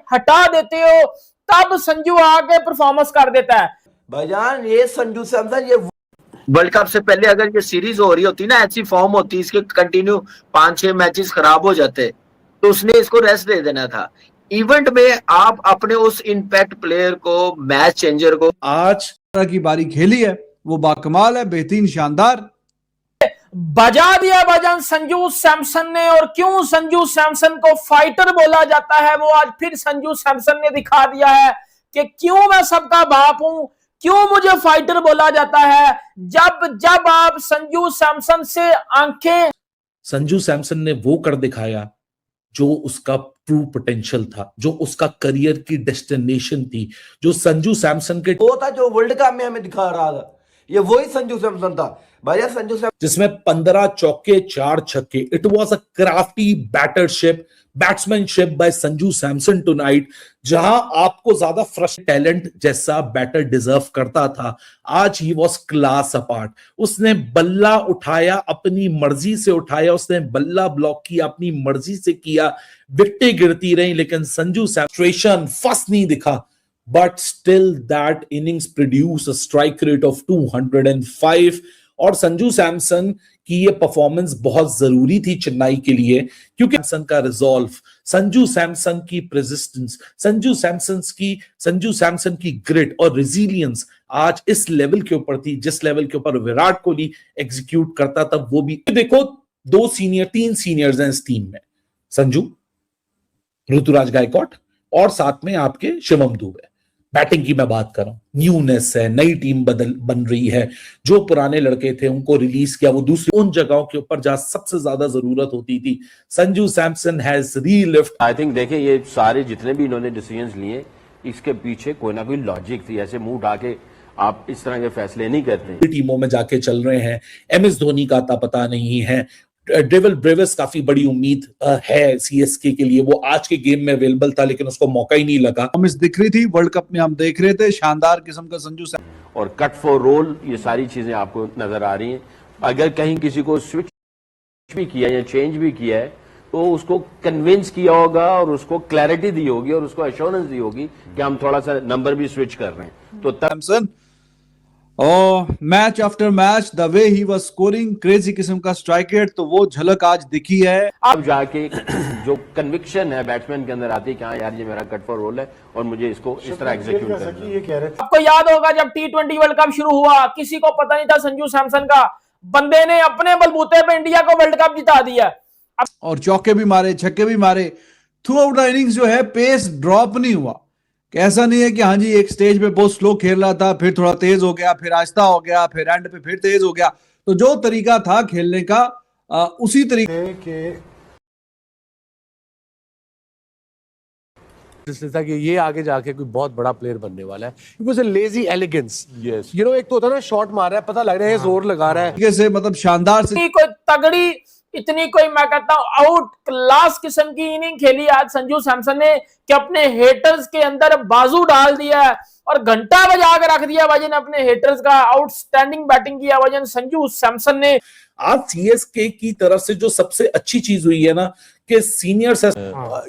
हटा देते हो, तब संजू आके परफॉर्मेंस कर देता है। भाईजान ये संजू सैमसन, ये वर्ल्ड कप से पहले अगर ये सीरीज हो रही होती ना, ऐसी फॉर्म होती, इसके कंटिन्यू 5-6 मैचेस खराब हो जाते, तो उसने इसको रेस्ट दे देना था। इवेंट में आप अपने उस इंपैक्ट प्लेयर को, मैच चेंजर को, आज की बारी खेली है, वो बाकमाल है, बेहतरीन, शानदार बजा दिया भाईजान संजू सैमसन ने। और क्यों संजू सैमसन को फाइटर बोला जाता है, वो आज फिर संजू सैमसन ने दिखा दिया है कि क्यों मैं सबका बाप हूं, क्यों मुझे फाइटर बोला जाता है। जब आप संजू सैमसन से आंखें, संजू सैमसन ने वो कर दिखाया जो उसका ट्रू पोटेंशियल था, जो उसका करियर की डेस्टिनेशन थी, जो संजू सैमसन के वो था जो वर्ल्ड कप में हमें दिखा रहा था, ये वही संजू सैमसन था भैया। संजू सैमसन जिसमें 15 चौके 4 छक्के, it was a crafty batsmanship by Sanju Samson tonight, जहां आपको ज्यादा फ्रेश टैलेंट जैसा बैटर डिजर्व करता था, आज ही वाज क्लास अपार्ट। उसने बल्ला उठाया, अपनी मर्जी से उठाया, उसने बल्ला ब्लॉक किया, अपनी मर्जी से किया, विकेटें गिरती रही, लेकिन संजू सैमसन फर्स्ट नहीं दिखा। But still that innings produced a strike rate of 205 और संजू सैमसन की ये परफॉर्मेंस बहुत जरूरी थी चेन्नई के लिए, क्योंकि सैमसन का रिजॉल्व, संजू सैमसन की प्रेसिस्टेंस, संजू सैमसन की ग्रिट और रेजिलियंस आज इस लेवल के ऊपर थी जिस लेवल के ऊपर विराट कोहली एग्जीक्यूट करता था। वो भी देखो, 3 सीनियर्स हैं इस टीम में, संजू, ऋतुराज गायकवाड और साथ में आपके शिवम दुबे। बैटिंग की मैं बात कर रहा हूं, न्यूनेस है, नई टीम बन रही है, जो पुराने लड़के थे उनको रिलीज किया, वो दूसरी उन जगहों के ऊपर जहां सबसे ज्यादा जरूरत होती थी। Sanju Samson has relift. I think देखें, ये सारे जितने भी इन्होंने डिसीजंस लिए, इसके पीछे कोई ना कोई लॉजिक थी। ऐसे मुंह उठा के आप इस तरह के फैसले नहीं करते। टीमों में जाके चल रहे हैं, MS धोनी का आता पता नहीं है, डेविल ब्रेविस काफी बड़ी उम्मीद है सीएसके के लिए, वो आज के गेम में अवेलेबल था लेकिन उसको मौका ही नहीं लगा। हम इस दिख रही थी, वर्ल्ड कप में हम देख रहे थे, शानदार किस्म का संजू सैमसन और कट फॉर रोल, ये सारी चीजें आपको नजर आ रही हैं। अगर कहीं किसी को स्विच भी किया या चेंज भी किया है, तो उसको कन्विंस किया होगा और उसको क्लैरिटी दी होगी और उसको एश्योरेंस दी होगी कि हम थोड़ा सा नंबर भी स्विच कर रहे हैं। तो सैमसन और match after match the way he was scoring, crazy किस्म का स्ट्राइक रेट, तो वो झलक आज दिखी है। अब जाके जो कन्विक्शन है बैट्समैन के अंदर आती है कि हाँ यार, ये मेरा कट फॉर रोल है और मुझे इसको इस तरह एग्जीक्यूट करना है। आपको याद होगा जब T20 वर्ल्ड कप शुरू हुआ, किसी को पता नहीं था संजू सैमसन का, बंदे ने अपने बलबूते पे इंडिया को वर्ल्ड कप जिता दिया और चौके भी मारे, छक्के भी मारे, थ्रू आउट द इनिंग्स जो है पेस ड्रॉप नहीं हुआ। ऐसा नहीं है कि हाँ जी एक स्टेज पे बहुत स्लो खेल रहा था, फिर थोड़ा तेज हो गया, फिर आहिस्ता हो गया, फिर एंड पे फिर तेज हो गया। तो जो तरीका था खेलने का उसी तरीके के इसलिए था कि ये आगे जाके कोई बहुत बड़ा प्लेयर बनने वाला है। It was a lazy elegance. Yes. You know, एक तो होता है ना, शॉट मार रहा है, पता लग रहा है जोर लगा रहा है, से मतलब शानदार से कोई तगड़ी, इतनी कोई मैं कहता हूं आउट क्लास किस्म की इनिंग खेली आज संजू सैमसन ने कि अपने हेटर्स के अंदर बाजू डाल दिया और घंटा बजा के रख दिया भाईजान अपने हेटर्स का। आउटस्टैंडिंग बैटिंग किया भाईजान संजू सैमसन ने। आज सीएसके की तरफ से जो सबसे अच्छी चीज हुई है ना, कि सीनियर्स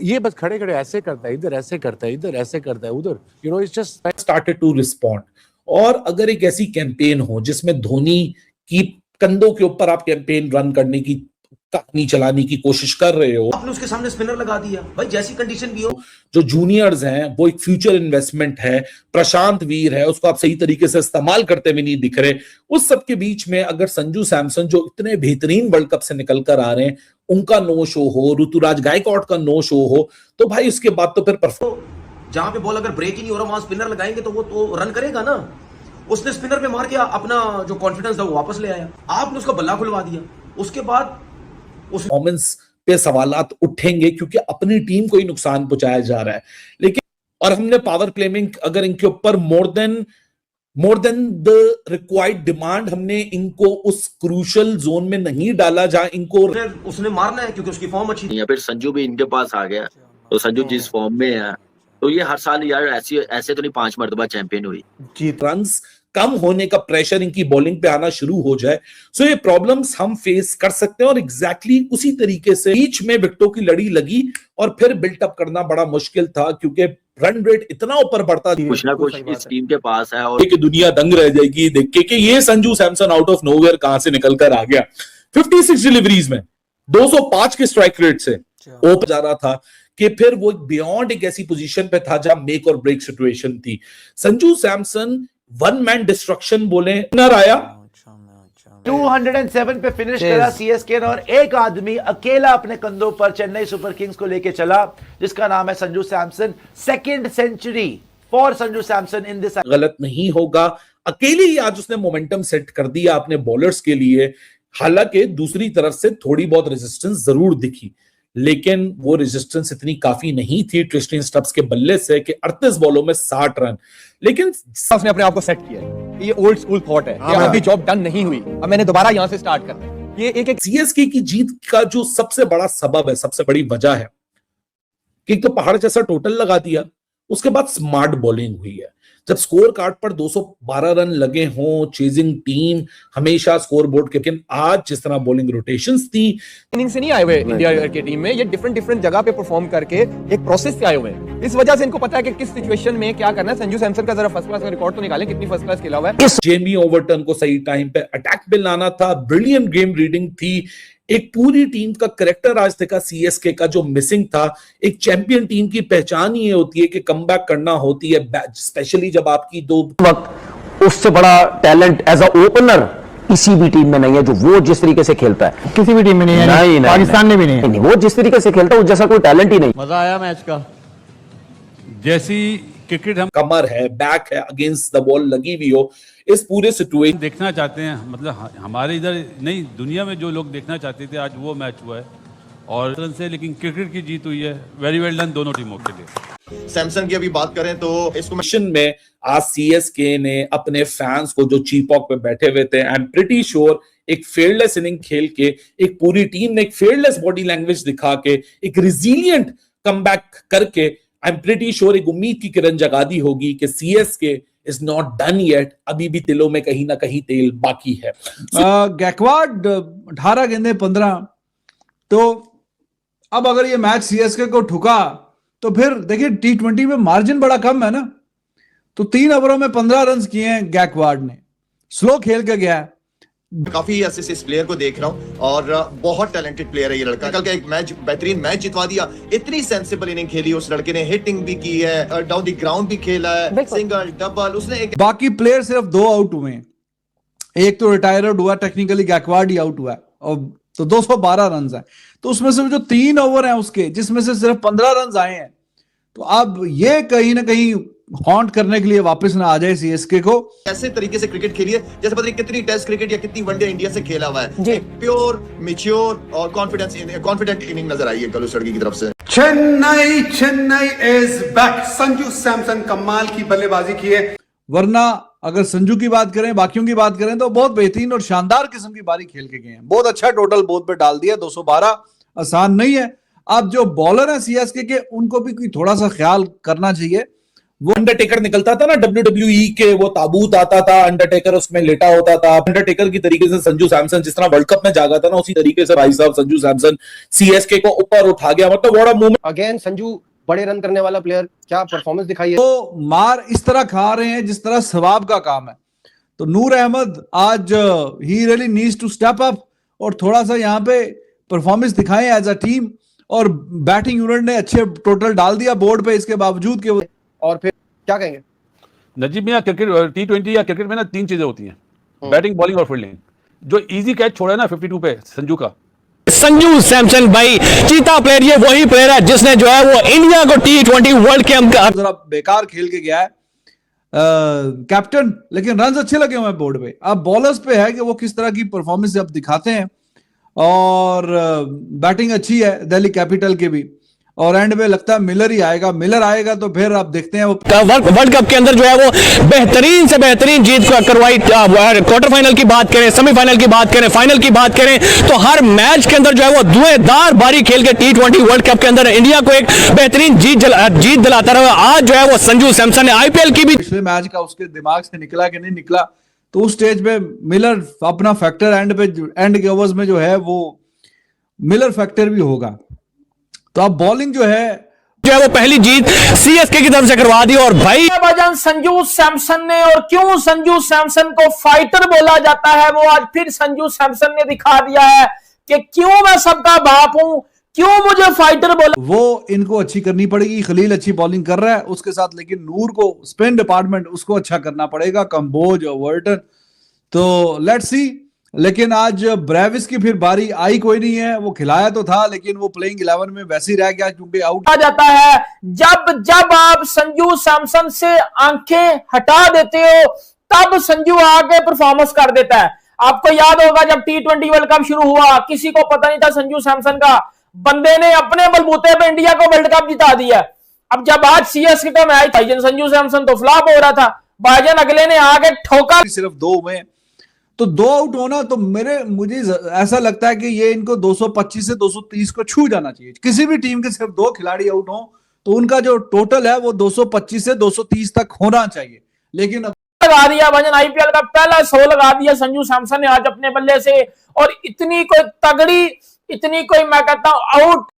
ये बस खड़े खड़े ऐसे करता है, इधर ऐसे करता है, इधर ऐसे करता है, उधर, you know, it's just started to respond. और अगर एक ऐसी कैंपेन हो जिसमें धोनी की कंधों के ऊपर आप कैंपेन रन करने की, कहानी चलाने की कोशिश कर रहे हो, आपने उसके सामने स्पिनर लगा दिया भाई, जैसी कंडीशन भी हो। जो जूनियर्स हैं वो एक फ्यूचर इन्वेस्टमेंट है, प्रशांत वीर है, उसको आप सही तरीके से इस्तेमाल करते हुए नहीं दिख रहे। उस सब के बीच में अगर संजू सैमसन जो इतने बेहतरीन वर्ल्ड कप से निकल कर आ रहे हैं, उनका नो शो हो, ऋतुराज गायकवाड का नो शो हो, तो भाई उसके बाद तो फिर जहां पे बॉल अगर ब्रेक ही नहीं हो रहा, वहां स्पिनर लगाएंगे तो वो तो रन करेगा ना। उसने स्पिनर पे मार के अपना जो कॉन्फिडेंस था वो वापस ले आया, आपने उसका बल्ला खुलवा दिया। उसके बाद परफॉर्मेंस पे सवालात उठेंगे क्योंकि अपनी टीम को ही नुकसान पहुंचाया जा रहा है। लेकिन और हमने पावर प्ले में अगर इनके ऊपर more than the required demand, हमने इनको उस क्रूशल जोन में नहीं डाला जहां इनको उसने मारना है क्योंकि उसकी फॉर्म अच्छी थी। या फिर संजू भी इनके पास आ गया, तो संजू जिस फॉर्म में है, तो ये हर साल यार ऐसे तो नहीं 5 मरतबा चैंपियन हुई। रन्स कम होने का प्रेशर इनकी बॉलिंग पे आना शुरू हो जाए, सो ये प्रॉब्लम्स हम फेस कर सकते हैं। और एग्जैक्टली उसी तरीके से बीच में विकेटों की लड़ी लगी और फिर बिल्टअप करना बड़ा मुश्किल था, क्योंकि रन रेट इतना ऊपर बढ़ता कुछ ना कुछ इस टीम के पास है। और कि दुनिया दंग रह जाएगी देख के कि ये Sanju Samson out of nowhere कहां से निकल कर आ गया। 56 डिलीवरीज में 205 के स्ट्राइक रेट से ओप जा रहा था कि फिर वो बियॉन्ड एक ऐसी पोजीशन पे था जहां मेक और ब्रेक सिचुएशन थी। Sanju Samson one man destruction बोले नर आया 207 पे फिनिश करा सीएसके ने, और एक आदमी अकेला अपने कंधों पर चेन्नई सुपर किंग्स को लेके चला, जिसका नाम है Sanju Samson. Second century for Sanju Samson in this. गलत नहीं होगा, अकेले ही आज उसने मोमेंटम सेट कर दिया अपने बॉलर्स के लिए। हालांकि दूसरी तरफ से थोड़ी बहुत रेजिस्टेंस जरूर दिखी, लेकिन वो रेजिस्टेंस इतनी काफी नहीं थी ट्रिस्टन स्टब्स के बल्ले से कि 38 बॉलों में 60 रन। लेकिन उसने अपने आप को सेट किया है। ये ओल्ड स्कूल थॉट है कि अभी जॉब डन नहीं हुई, अब मैंने दोबारा यहां से स्टार्ट करना है। ये एक सीएसके की जीत का जो सबसे बड़ा सबब है, सबसे बड़ी वजह है कि एक तो पहाड़ जैसा टोटल लगा दिया, उसके बाद स्मार्ट बॉलिंग हुई है। जब स्कोर कार्ड पर 212 रन लगे हों, चेजिंग टीम हमेशा स्कोर बोर्ड के, लेकिन आज जिस तरह बॉलिंग रोटेशंस थी, इनिंग से नहीं आए हुए इंडिया की टीम में, ये डिफरेंट जगह पे परफॉर्म करके एक प्रोसेस से आए हुए हैं। इस वजह से इनको पता है कि किस सिचुएशन में क्या करना है। संजू सैमसन का जरा फर्स्ट क्लास का रिकॉर्ड तो निकालें, कितनी फर्स्ट क्लास खेला हुआ है। जेमी ओवरटन को सही टाइम पे अटैक पे लाना था, ब्रिलियंट गेम रीडिंग थी। एक पूरी टीम का करेक्टर आज देखा सीएसके का जो मिसिंग था। एक चैंपियन टीम की पहचान ही होती है कि कमबैक करना होती है, स्पेशली जब आपकी दो वक्त उससे बड़ा टैलेंट एज अ ओपनर किसी भी टीम में नहीं है, जो वो जिस तरीके से खेलता है किसी भी टीम में नहीं है, नहीं, पाकिस्तान में भी नहीं है। वो जिस तरीके से खेलता है उस जैसा कोई टैलेंट ही नहीं। मजा आया मैच का। जैसी क्रिकेट हम कमर है, बैक है, अगेंस्ट द बॉल लगी हुई हो, इस पूरे सिचुएशन देखना चाहते हैं, मतलब हमारे इधर नहीं दुनिया में जो लोग देखना चाहते थे आज वो मैच हुआ है और रन से, लेकिन क्रिकेट की जीत हुई है। वेरी वेल डन दोनों टीमों के लिए। सैमसन की अभी बात करें तो इसको में आज सीएसके ने अपने फैंस को जो चीपॉक पे बैठे हुए थे, आई एम प्रीटी श्योर एक फेयरलेस इनिंग खेल के, एक पूरी टीम ने एक फेयरलेस बॉडी लैंग्वेज दिखा के, एक रिजिलियंट कमबैक करके, आई एम प्रीटी श्योर एक उम्मीद की किरण जगा दी होगी कि CSK is not done yet. अभी भी तिलों में कहीं ना कहीं तेल बाकी है। गैकवाड 18 गेंदे 15, तो अब अगर ये मैच सीएसके को ठुका तो फिर देखिए T20 में मार्जिन बड़ा कम है ना, तो 3 ओवरों में 15 रन किए हैं गैकवाड ने, स्लो खेल के गया है। काफी ऐसे इस प्लेयर को देख रहा हूं और बहुत टैलेंटेड प्लेयर है ये लड़का। कल का एक मैच बेहतरीन मैच जितवा दिया, इतनी सेंसिबल इनिंग खेली उस लड़के ने, हिटिंग भी की है, डाउन द ग्राउंड भी खेला है, सिंगल डबल उसने एक। बाकी प्लेयर सिर्फ 2 आउट हुए हैं, एक तो रिटायर्ड हुआ, टेक्निकली गैकवाड ही आउट हुआ है, और तो 212 रन है। तो उसमें से जो 3 ओवर हैं उसके, जिसमें से सिर्फ 15 रन आए हैं, तो अब ये कहीं ना कहीं हॉन्ट करने के लिए वापस ना आ जाए सीएसके को। ऐसे तरीके से क्रिकेट खेली है जैसे पता नहीं कितनी टेस्ट क्रिकेट या कितनी वनडे इंडिया से खेला हुआ है। प्योर मैच्योर और कॉन्फिडेंट इनिंग नजर आई है कल उस लड़की की तरफ से। Chennai is back. संजू सैमसन कमाल की बल्लेबाजी की है। वरना अगर संजू की बात करें, बाकियों की बात करें, तो बहुत बेहतरीन और शानदार किस्म की बारी खेल के गए हैं। बहुत अच्छा टोटल बोर्ड पे डाल दिया, 212 आसान नहीं है। अब जो बॉलर है सीएसके के, उनको भी कोई थोड़ा सा ख्याल करना चाहिए। वो अंडरटेकर निकलता था ना WWE के, वो ताबूत आता था, अंडरटेकर उसमें लेटा होता था। अंडरटेकर की तरीके से संजू सैमसन जिस तरह वर्ल्ड कप में जागा था ना, उसी तरीके से भाई साहब संजू सैमसन सीएसके को ऊपर उठा गया। मतलब बड़ा मूवमेंट। अगेन संजू बड़े रन करने वाला प्लेयर, क्या परफॉर्मेंस दिखाई है। तो मार इस तरह खा रहे हैं जिस तरह सवाब का काम है। तो नूर अहमद आज ही really needs to step up और थोड़ा सा यहाँ पे परफॉर्मेंस दिखाएं एज अ टीम। और बैटिंग यूनिट ने अच्छे टोटल डाल दिया बोर्ड पे, इसके बावजूद के। और फिर क्या कहेंगे नजीब मियां, क्रिकेट T20 या क्रिकेट में ना 3 चीजें होती हैं, बैटिंग, बॉलिंग और फील्डिंग। जो इजी कैच छोड़ा है ना 52 पे संजू का, संजू सैमसन भाई चीता प्लेयर, ये वही प्लेयर है जिसने जो है वो इंडिया को T20 वर्ल्ड कप का जरा बेकार खेल के गया है कैप्टन, लेकिन रन अच्छे लगे हुए हैं बोर्ड पे। अब बॉलर्स पे है कि वो किस तरह की परफॉर्मेंस अब दिखाते हैं। और बैटिंग अच्छी है दिल्ली कैपिटल के भी, और एंड में लगता है मिलर ही आएगा। मिलर आएगा तो फिर आप देखते हैं वो वर्ल्ड कप के अंदर जो है वो बेहतरीन से बेहतरीन जीत करवाई। क्वार्टर फाइनल की बात करें, सेमीफाइनल की बात करें, फाइनल की बात करें, तो हर मैच के अंदर जो है वो धुएंधार बारी खेल के T20 वर्ल्ड कप के अंदर इंडिया को एक बेहतरीन जीत दिलाता रहा। आज जो है वो संजू सैमसन ने IPL की भी पिछले मैच का उसके दिमाग से निकला कि नहीं निकला, तो उस स्टेज पे मिलर अपना फैक्टर एंड के ओवर्स में जो है वो मिलर फैक्टर भी होगा। तो अब बॉलिंग जो है वो पहली जीत CSK की तरफ से करवा दी। और भाई वजन संजू सैमसन ने, और क्यों संजू सैमसन को फाइटर बोला जाता है वो आज फिर संजू सैमसन ने दिखा दिया है कि क्यों मैं सबका बाप हूं, क्यों मुझे फाइटर बोला। वो इनको अच्छी करनी पड़ेगी। खलील अच्छी बॉलिंग कर रहा है उसके साथ, लेकिन नूर को स्पिन डिपार्टमेंट उसको अच्छा करना पड़ेगा, कंबोज और वर्टन। तो लेट्स सी। लेकिन आज ब्रेविस की फिर बारी आई कोई नहीं है, वो खिलाया तो था लेकिन वो प्लेइंग 11 में वैसे ही रह गया क्योंकि आउट आ जाता है। जब आप संजू सैमसन से आंखें हटा देते हो तब संजू आके परफॉर्मेंस कर देता है। आपको याद होगा जब T20 वर्ल्ड कप शुरू हुआ, किसी को पता नहीं था संजू सैमसन का, बंदे ने अपने बलबूते पे इंडिया को वर्ल्ड कप जिता दिया। अब जब आज CSK का मैच था, संजू सैमसन तो फ्लॉप हो रहा था, भाईजान अगले ने आके ठोका। सिर्फ 2 में तो 2 आउट होना, तो मुझे ऐसा लगता है कि ये इनको 225 से 230 को छू जाना चाहिए। किसी भी टीम के सिर्फ 2 खिलाड़ी आउट हो तो उनका जो टोटल है वो 225 से 230 तक होना चाहिए। लेकिन लगा दिया भाईजान, IPL का पहला 100 लगा दिया संजू सैमसन ने आज अपने बल्ले से, और इतनी कोई तगड़ी, इतनी कोई मैं कहता हूं आउट।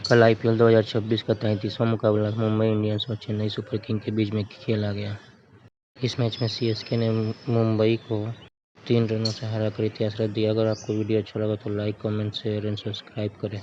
कल IPL 2026 का 33वां मुकाबला मुंबई इंडियंस और चेन्नई सुपर किंग के बीच में खेला गया। इस मैच में CSK ने मुंबई को 3 रनों से हरा कर इतिहास रच दिया। अगर आपको वीडियो अच्छा लगा तो like, comment, share and subscribe करें।